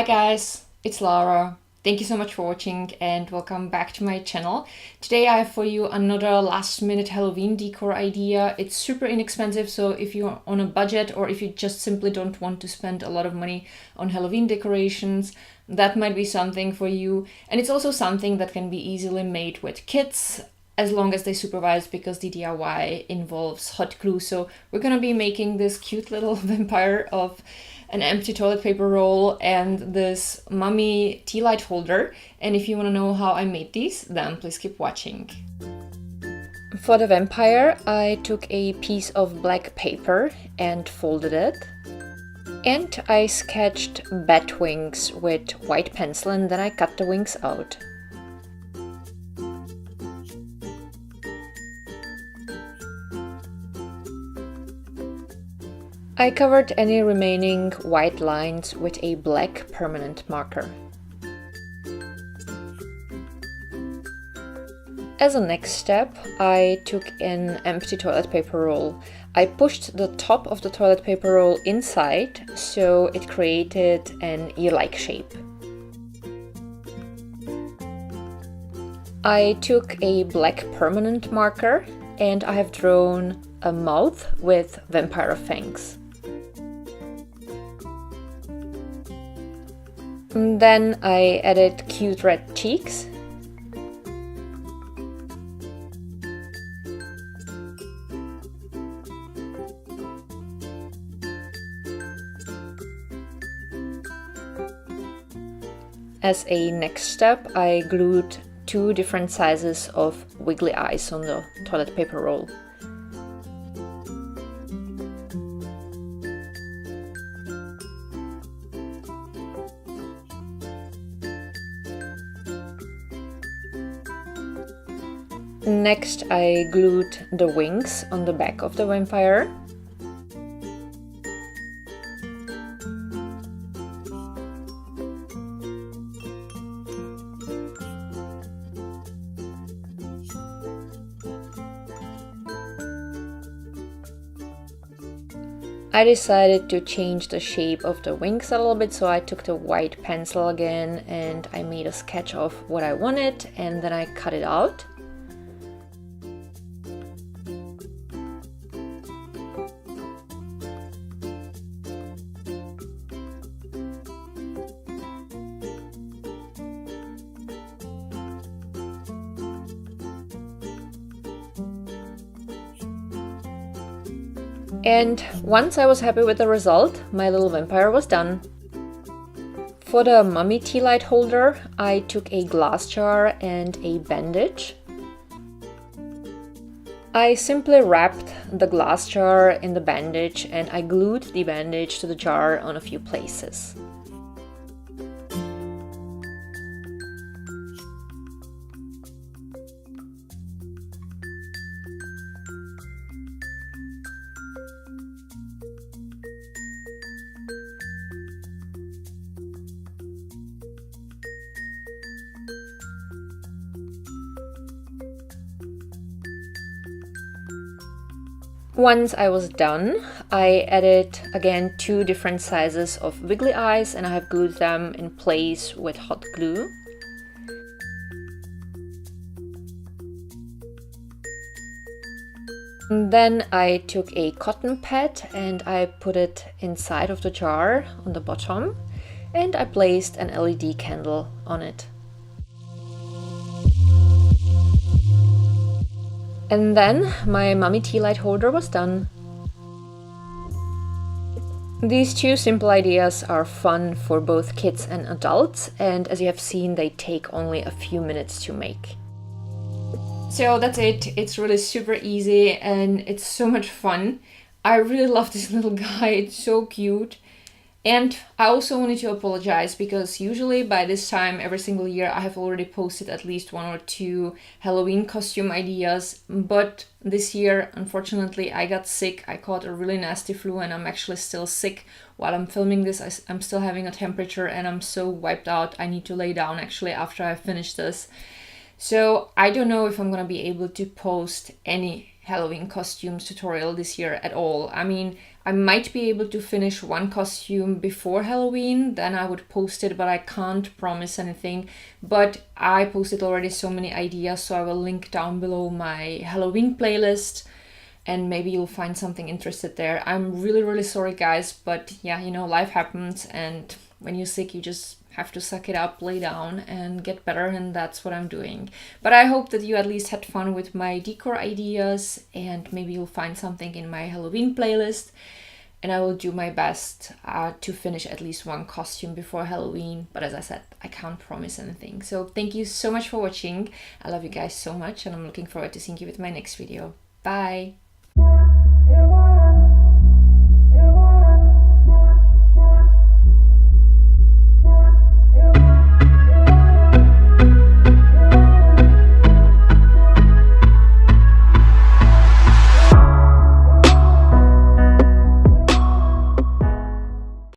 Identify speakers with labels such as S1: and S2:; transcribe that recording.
S1: Hi guys, it's Laura. Thank you so much for watching and welcome back to my channel. Today I have for you another last minute Halloween decor idea. It's super inexpensive, so if you're on a budget or if you just simply don't want to spend a lot of money on Halloween decorations, that might be something for you. And it's also something that can be easily made with kids as long as they supervise, because the DIY involves hot glue. So we're gonna be making this cute little vampire of an empty toilet paper roll and this mummy tea light holder. And if you want to know how I made these, then please keep watching. For the vampire, I took a piece of black paper and folded it. And I sketched bat wings with white pencil, and then I cut the wings out. I covered any remaining white lines with a black permanent marker. As a next step, I took an empty toilet paper roll. I pushed the top of the toilet paper roll inside, so it created an ear-like shape. I took a black permanent marker and I have drawn a mouth with vampire fangs. And then I added cute red cheeks. As a next step, I glued two different sizes of wiggly eyes on the toilet paper roll. Next, I glued the wings on the back of the vampire. I decided to change the shape of the wings a little bit, so I took the white pencil again and I made a sketch of what I wanted, and then I cut it out. And once I was happy with the result, my little vampire was done. For the mummy tea light holder, I took a glass jar and a bandage. I simply wrapped the glass jar in the bandage and I glued the bandage to the jar on a few places. Once I was done, I added again two different sizes of wiggly eyes and I have glued them in place with hot glue. And then I took a cotton pad and I put it inside of the jar on the bottom, and I placed an LED candle on it. And then my mummy tea light holder was done. These two simple ideas are fun for both kids and adults, and as you have seen, they take only a few minutes to make. So that's it. It's really super easy and it's so much fun. I really love this little guy. It's so cute. And I also wanted to apologize because usually by this time every single year I have already posted at least one or two Halloween costume ideas, but this year unfortunately I got sick. I caught a really nasty flu and I'm actually still sick while I'm filming this. I'm still having a temperature and I'm so wiped out. I need to lay down actually after I finish this. So I don't know if I'm gonna be able to post any Halloween costumes tutorial this year at all. I mean, I might be able to finish one costume before Halloween, then I would post it, but I can't promise anything. But I posted already so many ideas, so I will link down below my Halloween playlist and maybe you'll find something interested there. I'm really, really sorry, guys, but yeah, you know, life happens, and when you're sick, you just have to suck it up, lay down, and get better, and that's what I'm doing. But I hope that you at least had fun with my decor ideas, and maybe you'll find something in my Halloween playlist. And I will do my best to finish at least one costume before Halloween. But as I said, I can't promise anything. So thank you so much for watching. I love you guys so much, and I'm looking forward to seeing you with my next video. Bye!